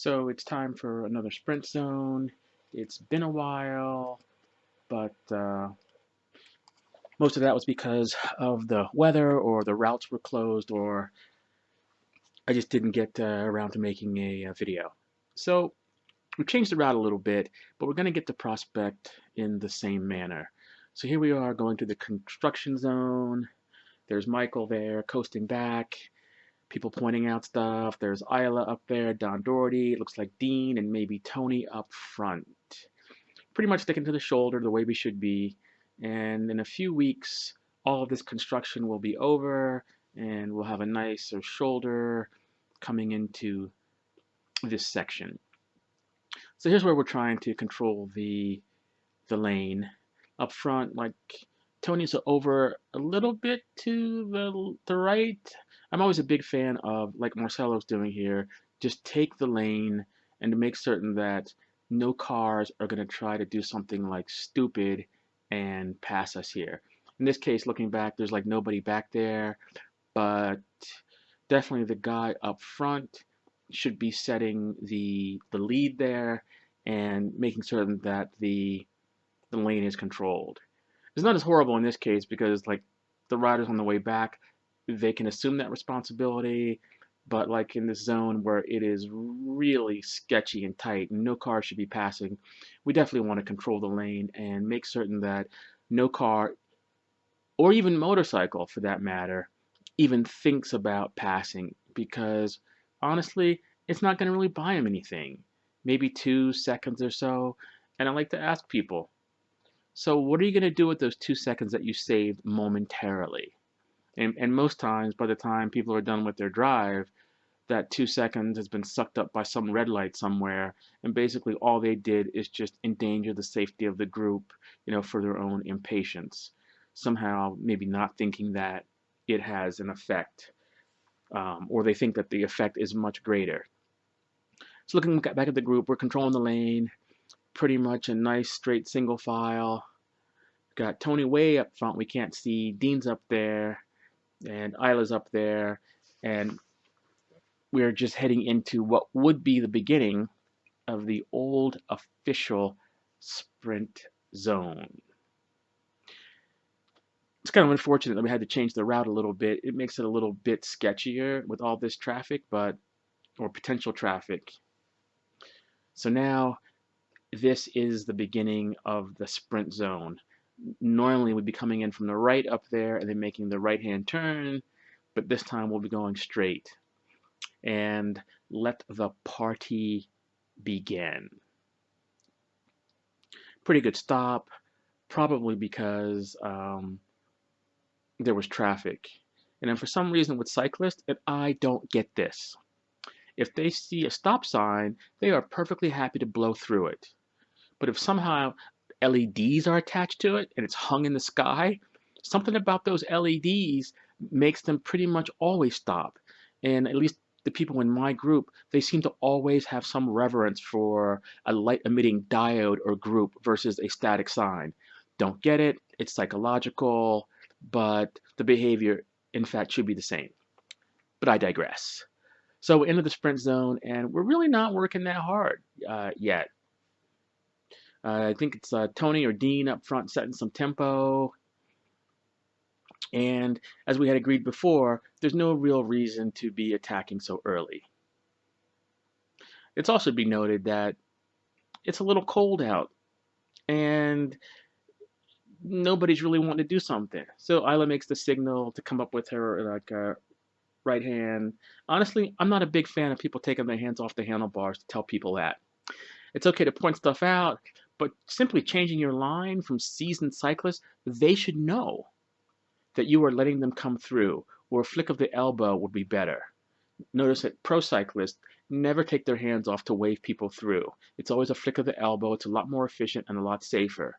So it's time for another sprint zone. It's been a while, but most of that was because of the weather or the routes were closed or I just didn't get around to making a video. So we changed the route a little bit, but we're going to get to Prospect in the same manner. So here we are going to the construction zone. There's Michael there coasting back, people pointing out stuff. There's Isla up there, Don Doherty, it looks like Dean, and maybe Tony up front. Pretty much sticking to the shoulder the way we should be. And in a few weeks, all of this construction will be over and we'll have a nicer shoulder coming into this section. So here's where we're trying to control the lane. Up front, like Tony's over a little bit to the right. I'm always a big fan of, like Marcelo's doing here, just take the lane and to make certain that no cars are going to try to do something like stupid and pass us here. In this case, looking back, there's like nobody back there, but definitely the guy up front should be setting the lead there and making certain that the lane is controlled. It's not as horrible in this case because like the riders on the way back, they can assume that responsibility, but like in this zone where it is really sketchy and tight, no car should be passing. We definitely want to control the lane and make certain that no car or even motorcycle for that matter even thinks about passing because honestly, it's not going to really buy them anything. Maybe 2 seconds or so. And I like to ask people, so what are you going to do with those 2 seconds that you saved momentarily? And most times, by the time people are done with their drive, that 2 seconds has been sucked up by some red light somewhere, and basically all they did is just endanger the safety of the group, for their own impatience. Somehow, maybe not thinking that it has an effect, or they think that the effect is much greater. So looking back at the group, we're controlling the lane, pretty much a nice straight single file. Got Tony way up front, we can't see. Dean's up there, and Isla's up there, and we're just heading into what would be the beginning of the old official sprint zone. It's kind of unfortunate that we had to change the route a little bit. It makes it a little bit sketchier with all this traffic, or potential traffic. So now this is the beginning of the sprint zone. Normally we'd be coming in from the right up there and then making the right-hand turn, but this time we'll be going straight. And let the party begin. Pretty good stop, probably because there was traffic. And then for some reason with cyclists, and I don't get this, if they see a stop sign, they are perfectly happy to blow through it. But if somehow LEDs are attached to it and it's hung in the sky, something about those LEDs makes them pretty much always stop. And at least the people in my group, they seem to always have some reverence for a light emitting diode or group versus a static sign. Don't get it, it's psychological, but the behavior, in fact, should be the same. But I digress. So we're into the sprint zone, and we're really not working that hard yet. I think it's Tony or Dean up front setting some tempo. And as we had agreed before, there's no real reason to be attacking so early. It's also to be noted that it's a little cold out, and nobody's really wanting to do something. So Isla makes the signal to come up with her like right hand. Honestly, I'm not a big fan of people taking their hands off the handlebars to tell people that. It's okay to point stuff out, but simply changing your line from seasoned cyclists, they should know that you are letting them come through, or a flick of the elbow would be better. Notice that pro cyclists never take their hands off to wave people through. It's always a flick of the elbow. It's a lot more efficient and a lot safer.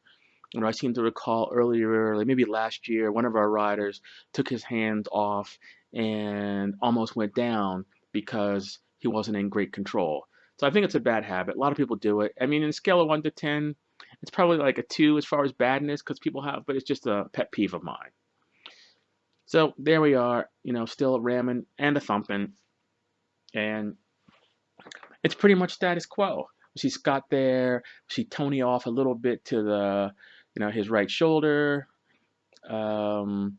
And I seem to recall earlier, like maybe last year, one of our riders took his hands off and almost went down because he wasn't in great control. So I think it's a bad habit. A lot of people do it. I mean, in a scale of 1 to 10, it's probably like a 2 as far as badness because people have, but it's just a pet peeve of mine. So there we are, still ramming and a thumping. And It's pretty much status quo. We see Scott there. We see Tony off a little bit to the, his right shoulder. Um,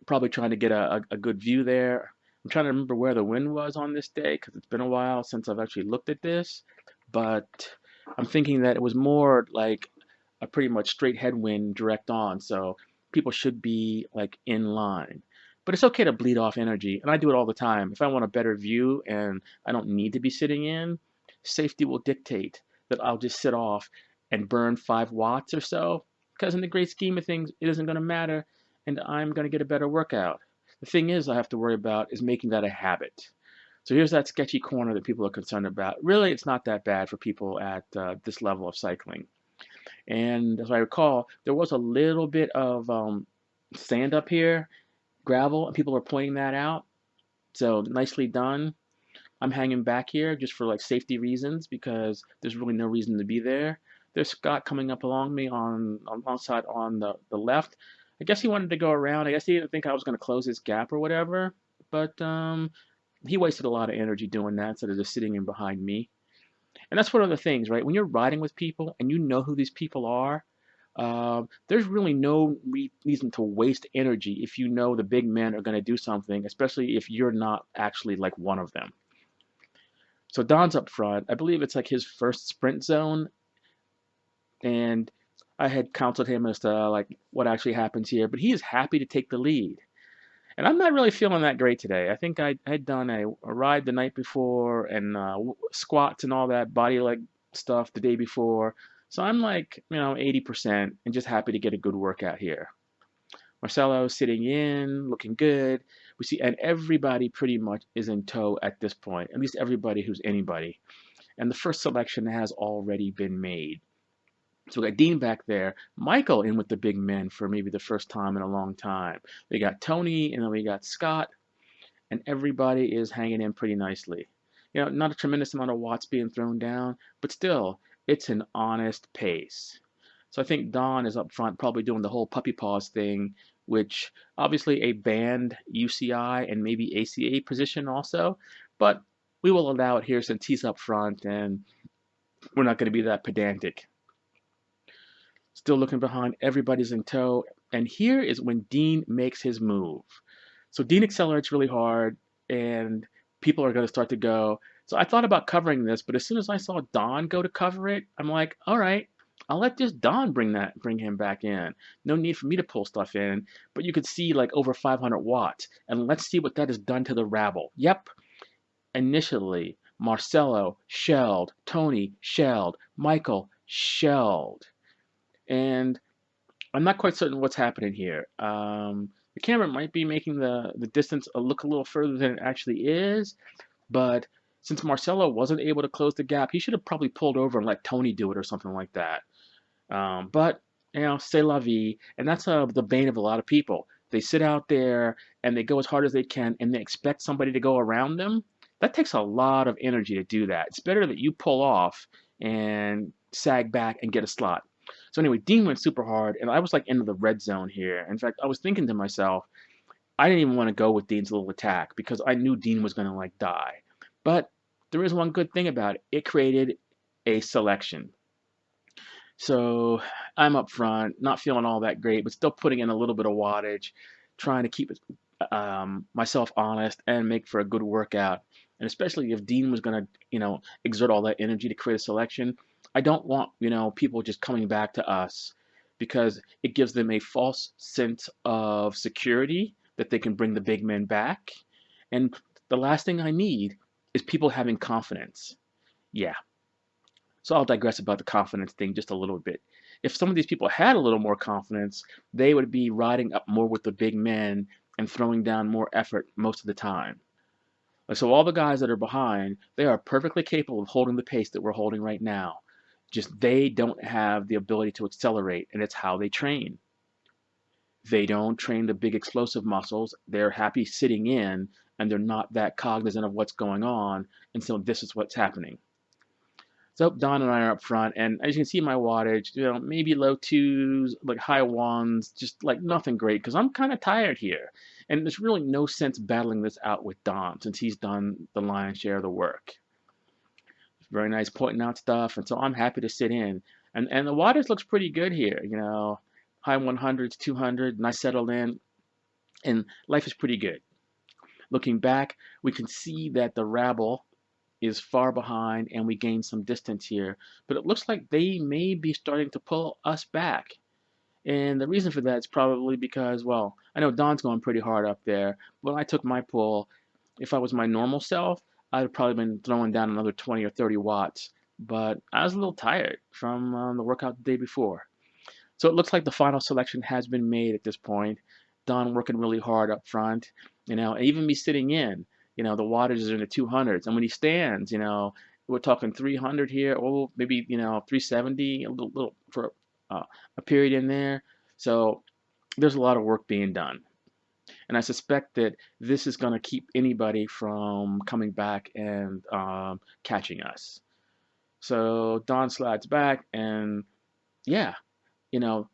Probably trying to get a good view there. I'm trying to remember where the wind was on this day because it's been a while since I've actually looked at this. But I'm thinking that it was more like a pretty much straight headwind direct on. So people should be like in line. But it's okay to bleed off energy. And I do it all the time. If I want a better view and I don't need to be sitting in, safety will dictate that I'll just sit off and burn 5 watts or so. Because in the great scheme of things, it isn't going to matter and I'm going to get a better workout. The thing is, I have to worry about is making that a habit. So here's that sketchy corner that people are concerned about. Really, it's not that bad for people at this level of cycling. And as I recall, there was a little bit of sand up here, gravel, and people are pointing that out. So nicely done. I'm hanging back here just for like safety reasons because there's really no reason to be there. There's Scott coming up along me alongside on the left. I guess he wanted to go around. I guess he didn't think I was going to close his gap or whatever. But he wasted a lot of energy doing that instead of just sitting in behind me. And that's one of the things, right? When you're riding with people and you know who these people are, there's really no reason to waste energy if you know the big men are going to do something, especially if you're not actually like one of them. So Don's up front. I believe it's like his first sprint zone, and I had counseled him as to like what actually happens here, but he is happy to take the lead. And I'm not really feeling that great today. I think I had done a ride the night before and squats and all that body leg stuff the day before. So I'm like, 80% and just happy to get a good workout here. Marcelo sitting in, looking good. We see, and everybody pretty much is in tow at this point, at least everybody who's anybody. And the first selection has already been made. So we got Dean back there, Michael in with the big men for maybe the first time in a long time. We got Tony, and then we got Scott, and everybody is hanging in pretty nicely. Not a tremendous amount of watts being thrown down, but still, it's an honest pace. So I think Don is up front, probably doing the whole puppy paws thing, which obviously a banned UCI and maybe ACA position also, but we will allow it here since he's up front, and we're not going to be that pedantic. Still looking behind, everybody's in tow, and here is when Dean makes his move. So Dean accelerates really hard, and people are going to start to go. So I thought about covering this, but as soon as I saw Don go to cover it, I'm like, all right, I'll let just Don bring him back in. No need for me to pull stuff in, but you could see like over 500 watts, and let's see what that has done to the rabble. Yep, initially Marcelo shelled, Tony shelled, Michael shelled. And I'm not quite certain what's happening here. The camera might be making the distance look a little further than it actually is, but since Marcelo wasn't able to close the gap, he should have probably pulled over and let Tony do it or something like that. But, c'est la vie, and that's the bane of a lot of people. They sit out there and they go as hard as they can and they expect somebody to go around them. That takes a lot of energy to do that. It's better that you pull off and sag back and get a slot. So anyway, Dean went super hard, and I was like into the red zone here. In fact, I was thinking to myself, I didn't even want to go with Dean's little attack because I knew Dean was going to like die. But there is one good thing about it. It created a selection. So I'm up front, not feeling all that great, but still putting in a little bit of wattage, trying to keep myself honest and make for a good workout. And especially if Dean was going to, exert all that energy to create a selection, I don't want, people just coming back to us because it gives them a false sense of security that they can bring the big men back. And the last thing I need is people having confidence. Yeah. So I'll digress about the confidence thing just a little bit. If some of these people had a little more confidence, they would be riding up more with the big men and throwing down more effort most of the time. So all the guys that are behind, they are perfectly capable of holding the pace that we're holding right now. Just they don't have the ability to accelerate, and it's how they train. They don't train the big explosive muscles. They're happy sitting in, and they're not that cognizant of what's going on, and so this is what's happening. So Don and I are up front, and as you can see my wattage, maybe low twos, like high ones, just like nothing great, because I'm kind of tired here. And there's really no sense battling this out with Don, since he's done the lion's share of the work. Very nice pointing out stuff, and so I'm happy to sit in. And the wattage looks pretty good here, high 100s, 200, and I settled in, and life is pretty good. Looking back, we can see that the rabble is far behind and we gain some distance here. But it looks like they may be starting to pull us back. And the reason for that is probably because, well, I know Don's going pretty hard up there. When I took my pull, if I was my normal self, I'd have probably been throwing down another 20 or 30 watts. But I was a little tired from the workout the day before. So it looks like the final selection has been made at this point. Don working really hard up front, and even me sitting in, the wattage are in the 200s. And when he stands, we're talking 300 here, or maybe, 370, a little for a period in there. So there's a lot of work being done. And I suspect that this is going to keep anybody from coming back and catching us. So Don slides back, and yeah, you know,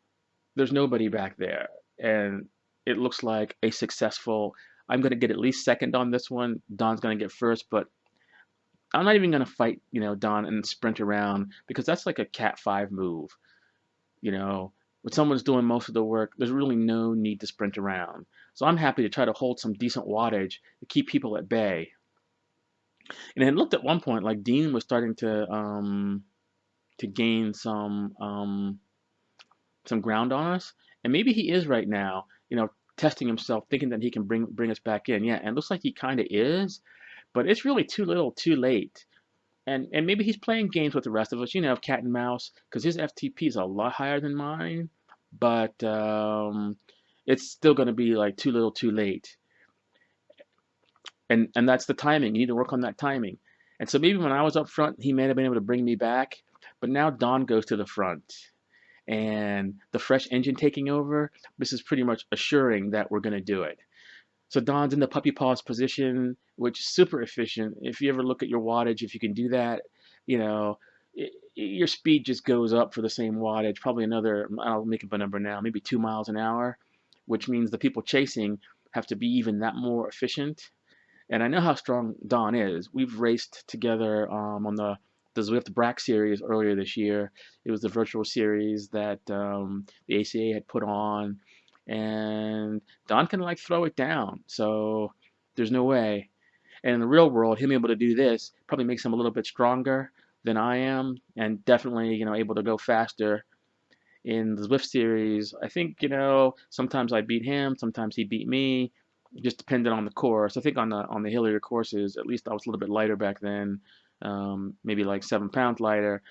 there's nobody back there. And it looks like a successful, I'm going to get at least second on this one. Don's going to get first, but I'm not even going to fight, Don and sprint around, because that's like a Cat 5 move. You know, when someone's doing most of the work, there's really no need to sprint around. So I'm happy to try to hold some decent wattage to keep people at bay. And it looked at one point like Dean was starting to gain some ground on us, and maybe he is right now. Testing himself, thinking that he can bring us back in. Yeah, and it looks like he kind of is, but it's really too little, too late. And maybe he's playing games with the rest of us, cat and mouse, because his FTP is a lot higher than mine, but it's still going to be like too little, too late. And that's the timing. You need to work on that timing. And so maybe when I was up front, he may have been able to bring me back, but now Don goes to the front. And the fresh engine taking over, this is pretty much assuring that we're going to do it. So Don's in the puppy paws position, which is super efficient. If you ever look at your wattage, if you can do that, your speed just goes up for the same wattage, probably another, I'll make up a number now, maybe 2 miles an hour, which means the people chasing have to be even that more efficient. And I know how strong Don is. We've raced together on the Zwift Brack series earlier this year. It was the virtual series that the ACA had put on, and Don can like throw it down. So there's no way. And in the real world, him able to do this probably makes him a little bit stronger than I am, and definitely able to go faster. In the Zwift series, I think sometimes I beat him, sometimes he beat me, just depended on the course. I think on the hillier courses, at least I was a little bit lighter back then, maybe like 7 pounds lighter.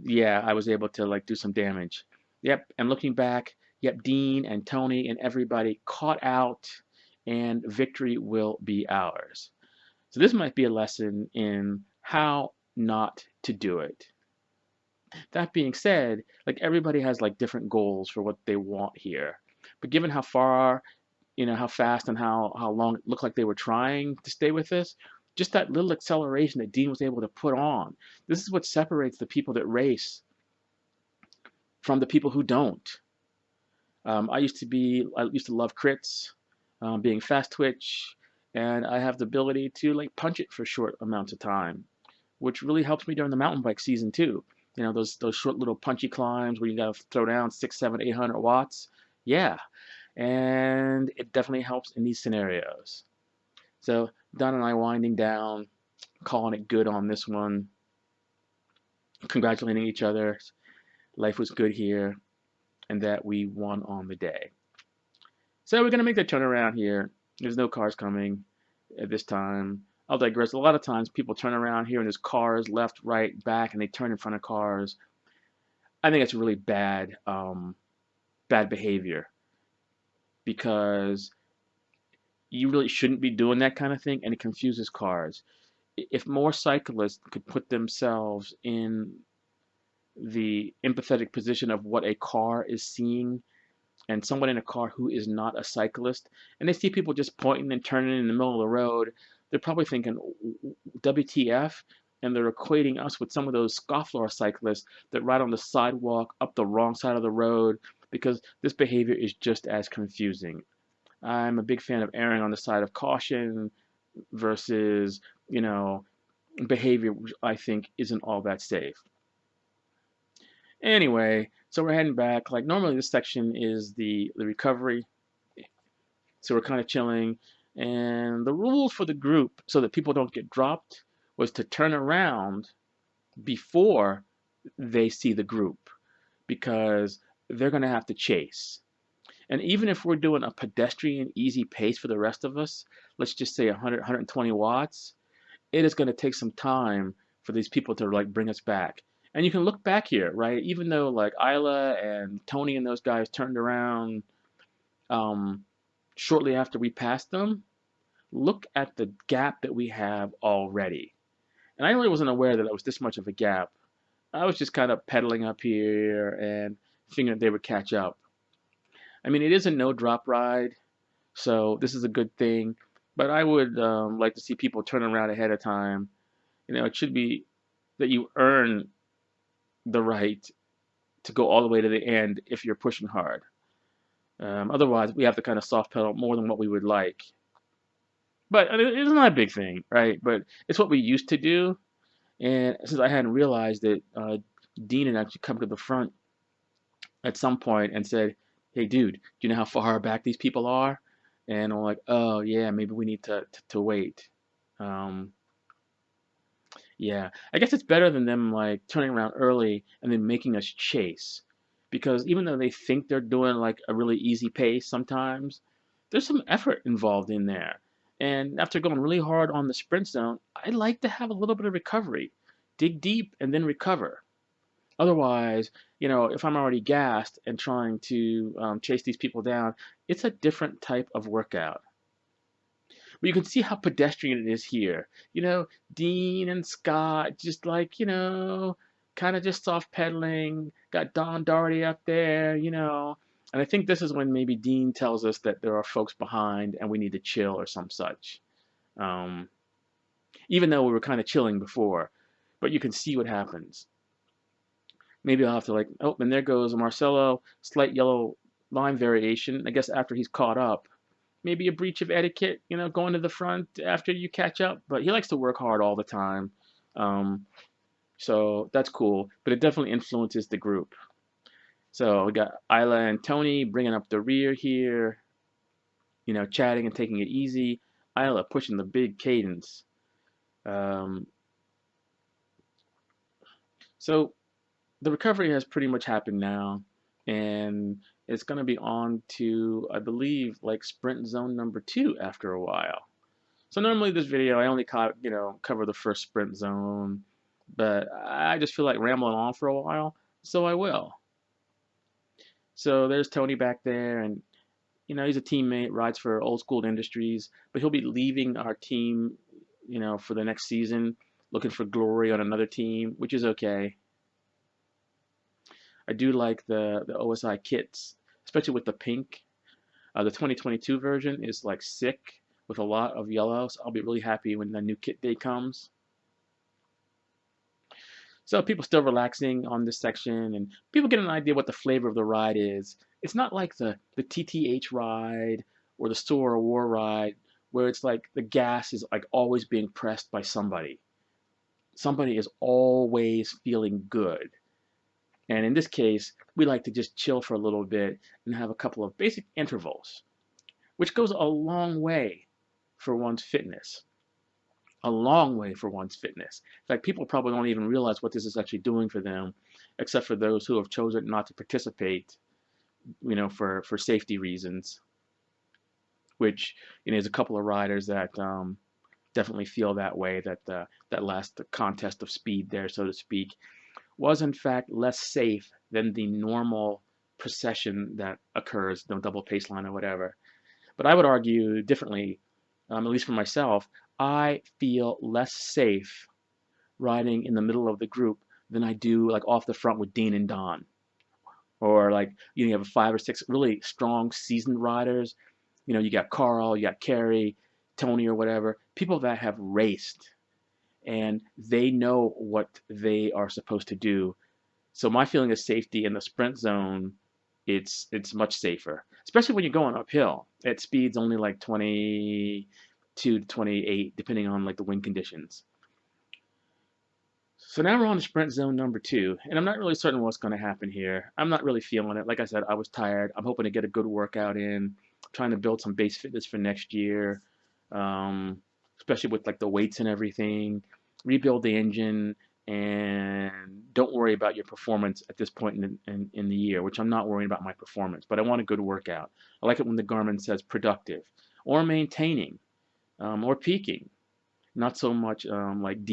Yeah, I was able to like do some damage. Yep, and looking back, yep, Dean and Tony and everybody caught out, and victory will be ours. So this might be a lesson in how not to do it. That being said, like everybody has like different goals for what they want here. But given how far, how fast and how long it looked like they were trying to stay with this, just that little acceleration that Dean was able to put on, this is what separates the people that race from the people who don't. I used to love crits, being fast twitch, and I have the ability to like punch it for short amounts of time, which really helps me during the mountain bike season too. Those short little punchy climbs where you gotta throw down 6, 7, 800 watts. Yeah, and it definitely helps in these scenarios. So Don and I winding down, calling it good on this one, congratulating each other. Life was good here, and that we won on the day. So we're gonna make the turnaround here. There's no cars coming at this time. I'll digress. A lot of times people turn around here and there's cars left, right, back, and they turn in front of cars. I think it's really bad behavior, because you really shouldn't be doing that kind of thing, and it confuses cars. If more cyclists could put themselves in the empathetic position of what a car is seeing, and someone in a car who is not a cyclist, and they see people just pointing and turning in the middle of the road, they're probably thinking, WTF? and they're equating us with some of those scofflaw cyclists that ride on the sidewalk up the wrong side of the road, because this behavior is just as confusing. I'm a big fan of erring on the side of caution versus, you know, behavior which I think isn't all that safe. Anyway, so we're heading back. Like normally this section is the recovery. So we're kind of chilling. And the rules for the group so that people don't get dropped was to turn around before they see the group, because they're going to have to chase. And even if we're doing a pedestrian easy pace for the rest of us, let's just say 100, 120 watts, it is going to take some time for these people to like bring us back. And you can look back here, right? Even though like Isla and Tony and those guys turned around um, shortly after we passed them, look at the gap that we have already. And I really wasn't aware that it was this much of a gap. I was just kind of pedaling up here and figuring they would catch up. I mean, it is a no drop ride, so this is a good thing. But I would like to see people turn around ahead of time. You know, it should be that you earn the right to go all the way to the end if you're pushing hard. Otherwise, we have to kind of soft pedal more than what we would like. But I mean, it's not a big thing, right? But it's what we used to do. And since I hadn't realized it, Dean had actually come to the front at some point and said, "Hey, dude, do you know how far back these people are?" And I'm like, "Oh, yeah, maybe we need to wait." Um, yeah, I guess it's better than them like turning around early and then making us chase. Because even though they think they're doing like a really easy pace sometimes, there's some effort involved in there. And after going really hard on the sprint zone, I like to have a little bit of recovery. Dig deep and then recover. Otherwise, you know, if I'm already gassed and trying to chase these people down, it's a different type of workout. But you can see how pedestrian it is here. You know, Dean and Scott just like, kind of just soft pedaling. Got Don Doherty up there, And I think this is when maybe Dean tells us that there are folks behind and we need to chill or some such. Um, Even though we were kind of chilling before. But you can see what happens. Maybe I'll have to like, oh, and there goes Marcelo, slight yellow line variation. I guess after he's caught up. Maybe a breach of etiquette, going to the front after you catch up. But he likes to work hard all the time. Um, so that's cool. But it definitely influences the group. So we got Isla and Tony bringing up the rear here, chatting and taking it easy. Isla pushing the big cadence. Um, so the recovery has pretty much happened now. And it's going to be on to, I believe, like sprint zone number 2 after a while. So normally this video, I only cover the first sprint zone, but I just feel like rambling on for a while, so I will. So there's Tony back there, and he's a teammate, rides for Old School Industries, but he'll be leaving our team, for the next season, looking for glory on another team, which is okay. I do like the OSI kits, especially with the pink. The 2022 version is like sick with a lot of yellow, so I'll be really happy when the new kit day comes. So people still relaxing on this section, and people get an idea what the flavor of the ride is. It's not like the TTH ride or the Store of War ride, where it's like the gas is like always being pressed by somebody. Somebody is always feeling good. And in this case, we like to just chill for a little bit and have a couple of basic intervals, which goes a long way for one's fitness. A long way for one's fitness. In fact, people probably don't even realize what this is actually doing for them, except for those who have chosen not to participate, for safety reasons, which, is a couple of riders that definitely feel that way, that that last contest of speed there, so to speak, was in fact less safe than the normal procession that occurs, the double pace line or whatever. But I would argue differently, at least for myself. I feel less safe riding in the middle of the group than I do like off the front with Dean and Don. Or like, you have 5 or 6 really strong seasoned riders. You got Carl, you got Kerry, Tony or whatever, people that have raced. and they know what they are supposed to do. So my feeling of safety in the sprint zone, it's much safer, especially when you're going uphill at speeds only like 22 to 28, depending on like the wind conditions. So now we're on to sprint zone number 2, and I'm not really certain what's going to happen here. I'm not really feeling it. Like I said, I was tired. I'm hoping to get a good workout in, trying to build some base fitness for next year, um, especially with like the weights and everything. Rebuild the engine, and don't worry about your performance at this point in the year, which I'm not worrying about my performance, but I want a good workout. I like it when the Garmin says productive, or maintaining, or peaking. Not so much like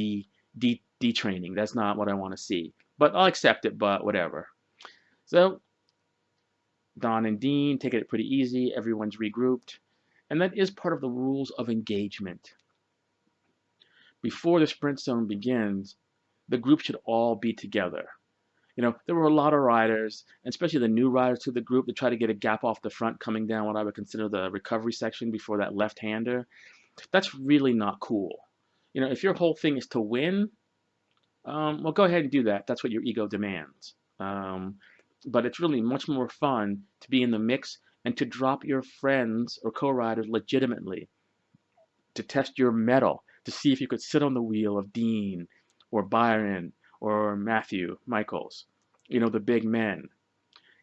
detraining. That's not what I want to see. But I'll accept it, but whatever. So Don and Dean take it pretty easy. Everyone's regrouped. And that is part of the rules of engagement. Before the sprint zone begins, the group should all be together. You know, there were a lot of riders, and especially the new riders to the group, that try to get a gap off the front coming down what I would consider the recovery section before that left-hander. That's really not cool. You know, if your whole thing is to win, well, go ahead and do that. That's what your ego demands. But it's really much more fun to be in the mix and to drop your friends or co-riders legitimately, to test your mettle, to see if you could sit on the wheel of Dean or Byron or Matthew Michaels, you know, the big men.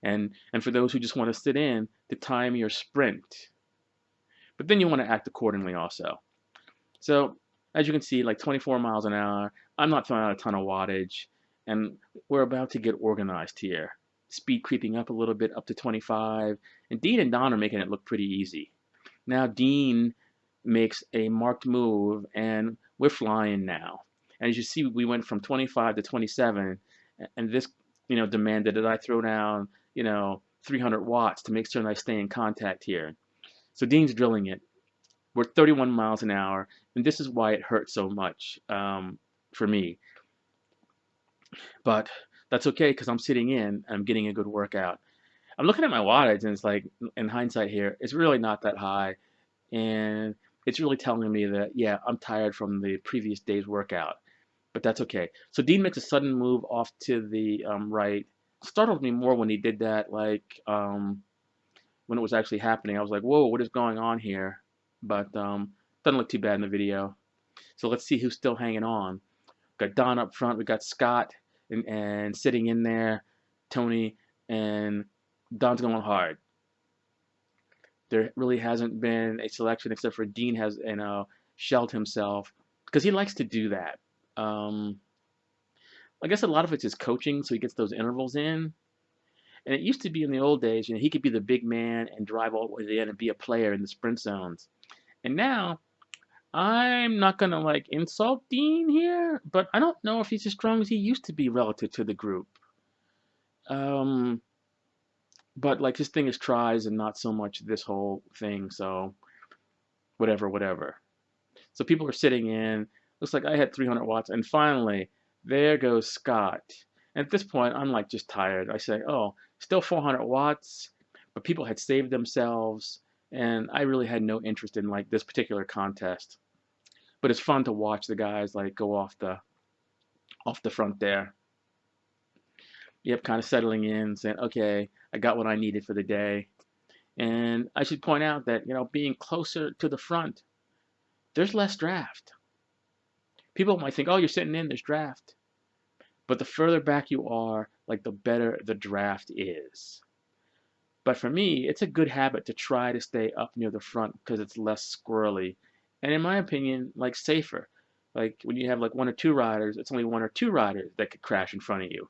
And for those who just want to sit in, to time your sprint. But then you want to act accordingly also. So as you can see, like 24 miles an hour, I'm not throwing out a ton of wattage, and we're about to get organized here. Speed creeping up a little bit, up to 25, and Dean and Don are making it look pretty easy. Now Dean makes a marked move, and we're flying now. And as you see, we went from 25 to 27, and this, you know, demanded that I throw down, you know, 300 watts to make certain I stay in contact here. So Dean's drilling it. We're 31 miles an hour, and this is why it hurts so much for me. But that's okay because I'm sitting in and I'm getting a good workout. I'm looking at my wattage, and it's like, in hindsight here, it's really not that high, and it's really telling me that, yeah, I'm tired from the previous day's workout. But that's okay. So Dean makes a sudden move off to the right. Startled me more when he did that, like when it was actually happening. I was like, whoa, what is going on here? But doesn't look too bad in the video. So let's see who's still hanging on. We've got Don up front. We got Scott and sitting in there, Tony, and Don's going hard. There really hasn't been a selection except for Dean has, you know, shelled himself because he likes to do that. I guess a lot of it's his coaching, so he gets those intervals in. And it used to be in the old days, you know, he could be the big man and drive all the way in and be a player in the sprint zones. And now, I'm not gonna like insult Dean here, but I don't know if he's as strong as he used to be relative to the group. Um, but like his thing is tries and not so much this whole thing, so whatever, whatever. So people are sitting in. Looks like I had 300 watts, and finally, there goes Scott. And at this point, I'm like just tired. I say, oh, still 400 watts, but people had saved themselves, and I really had no interest in like this particular contest. But it's fun to watch the guys like go off the front there. Yep, kind of settling in, saying, okay, I got what I needed for the day. And I should point out that, you know, being closer to the front, there's less draft. People might think, oh, you're sitting in, there's draft. But the further back you are, like the better the draft is. But for me, it's a good habit to try to stay up near the front because it's less squirrely. And in my opinion, like safer. Like when you have like one or two riders, it's only one or two riders that could crash in front of you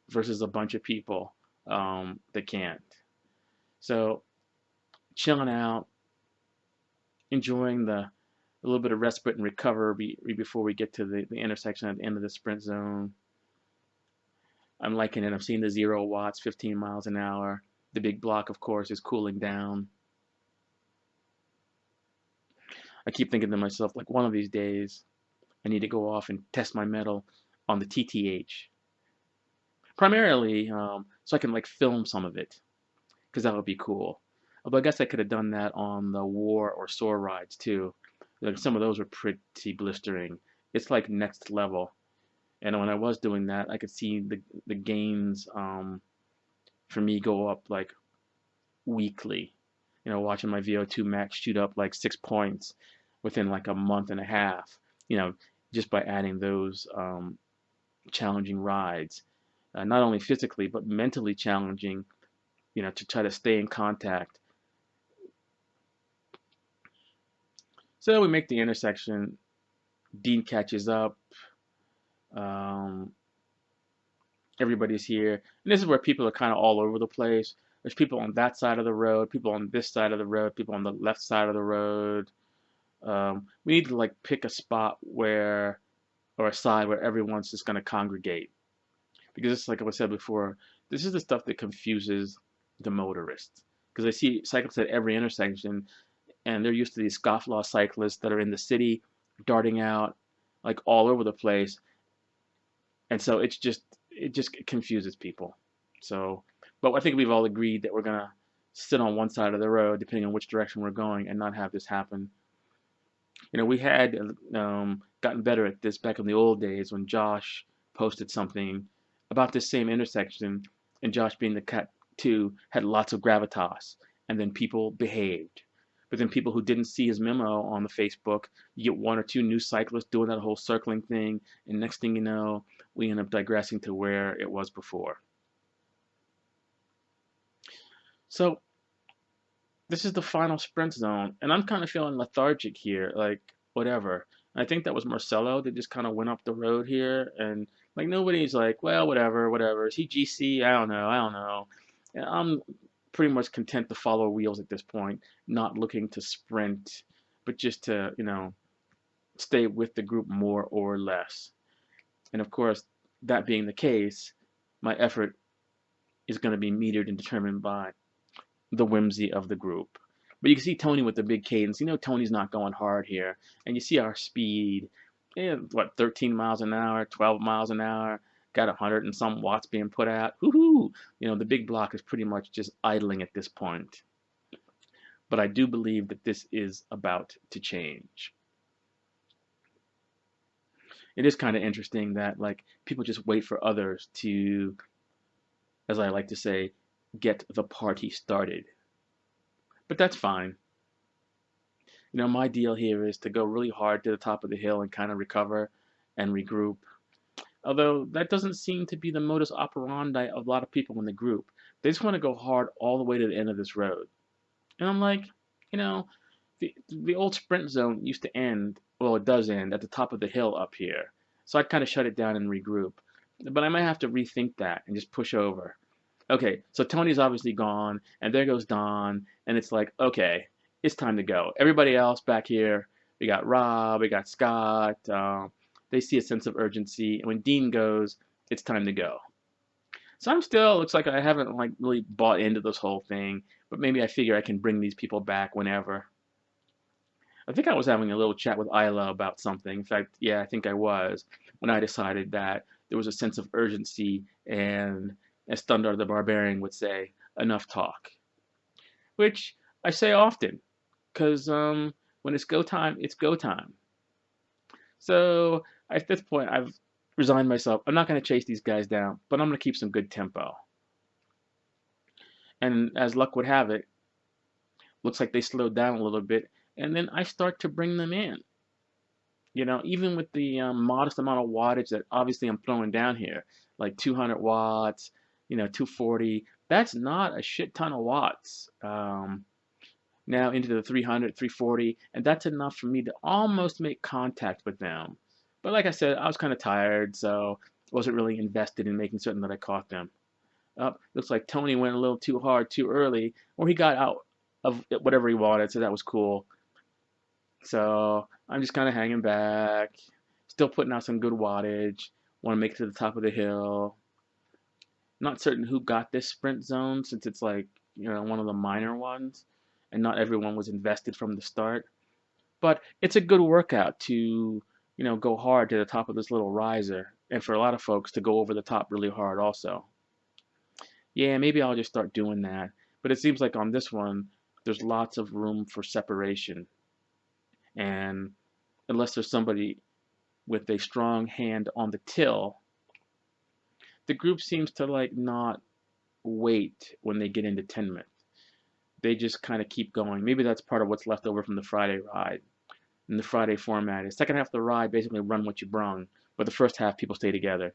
versus a bunch of people that can't. So chilling out, enjoying a little bit of respite and recovery before we get to the intersection at the end of the sprint zone. I'm liking it. I'm seeing the 0 watts, 15 miles an hour. The big block, of course, is cooling down. I keep thinking to myself, like one of these days, I need to go off and test my mettle on the TTH. Primarily, so I can like film some of it, because that would be cool. Although I guess I could have done that on the War or Soar rides too. Like some of those were pretty blistering, it's like next level. And when I was doing that, I could see the gains for me go up like weekly. Watching my VO2 max shoot up like 6 points within like a month and a half. You know, just by adding those challenging rides, not only physically but mentally challenging. To try to stay in contact. So we make the intersection. Dean catches up. Um, Everybody's here, and this is where people are kind of all over the place. There's people on that side of the road, people on this side of the road, people on the left side of the road. We need to like pick a spot where, or a side where everyone's just going to congregate, because it's like I said before, this is the stuff that confuses the motorists. Because I see cyclists at every intersection, and they're used to these scofflaw cyclists that are in the city, darting out like all over the place, and so it just confuses people. So, but I think we've all agreed that we're gonna sit on one side of the road, depending on which direction we're going, and not have this happen. We had gotten better at this back in the old days when Josh posted something about this same intersection, and Josh, being the cat too, had lots of gravitas, and then people behaved. But then people who didn't see his memo on the Facebook, you get one or two new cyclists doing that whole circling thing, and next thing you know, we end up digressing to where it was before. So this is the final sprint zone, and I'm kind of feeling lethargic here, like whatever. I think that was Marcelo that just kind of went up the road here, and like nobody's like, well, whatever, whatever. Is he GC? I don't know, I don't know. And I'm pretty much content to follow wheels at this point, not looking to sprint, but just to, stay with the group more or less. And of course, that being the case, my effort is going to be metered and determined by the whimsy of the group. But you can see Tony with the big cadence. Tony's not going hard here. And you see our speed, 13 miles an hour, 12 miles an hour, got 100 and some watts being put out. Woohoo! The big block is pretty much just idling at this point. But I do believe that this is about to change. It is kind of interesting that like people just wait for others to, as I like to say, get the party started. But that's fine. My deal here is to go really hard to the top of the hill and kind of recover and regroup. Although that doesn't seem to be the modus operandi of a lot of people in the group. They just want to go hard all the way to the end of this road. And I'm like, the old sprint zone used to end, well, it does end at the top of the hill up here. So I'd kind of shut it down and regroup. But I might have to rethink that and just push over. Okay, so Tony's obviously gone, and there goes Don, and it's like, okay, it's time to go. Everybody else back here, we got Rob, we got Scott, they see a sense of urgency, and when Dean goes, it's time to go. So I'm still, looks like I haven't like really bought into this whole thing, but maybe I figure I can bring these people back whenever. I think I was having a little chat with Isla about something. In fact, yeah, I think I was, when I decided that there was a sense of urgency and, as Thundar the Barbarian would say, enough talk. Which I say often, because when it's go time, it's go time. So at this point, I've resigned myself. I'm not going to chase these guys down, but I'm going to keep some good tempo. And as luck would have it, looks like they slowed down a little bit, and then I start to bring them in. Even with the modest amount of wattage that obviously I'm throwing down here, like 200 watts, 240, that's not a shit ton of watts. Now into the 300, 340, and that's enough for me to almost make contact with them. But like I said, I was kind of tired, so I wasn't really invested in making certain that I caught them. Looks like Tony went a little too hard too early, or he got out of whatever he wanted, so that was cool. So I'm just kind of hanging back, still putting out some good wattage. Want to make it to the top of the hill. Not certain who got this sprint zone since it's like, one of the minor ones, and not everyone was invested from the start. But it's a good workout to, go hard to the top of this little riser, and for a lot of folks to go over the top really hard also. Yeah, maybe I'll just start doing that. But it seems like on this one, there's lots of room for separation. And unless there's somebody with a strong hand on the till, the group seems to like not wait when they get into 10 minutes. They just kind of keep going. Maybe that's part of what's left over from the Friday ride. In the Friday format is second half of the ride basically run what you brung, but the first half people stay together.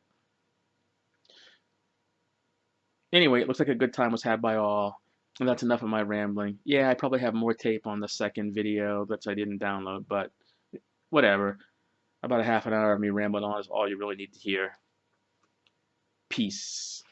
Anyway, it looks like a good time was had by all. And that's enough of my rambling. Yeah, I probably have more tape on the second video that I didn't download, but whatever. About a half an hour of me rambling on is all you really need to hear. Peace.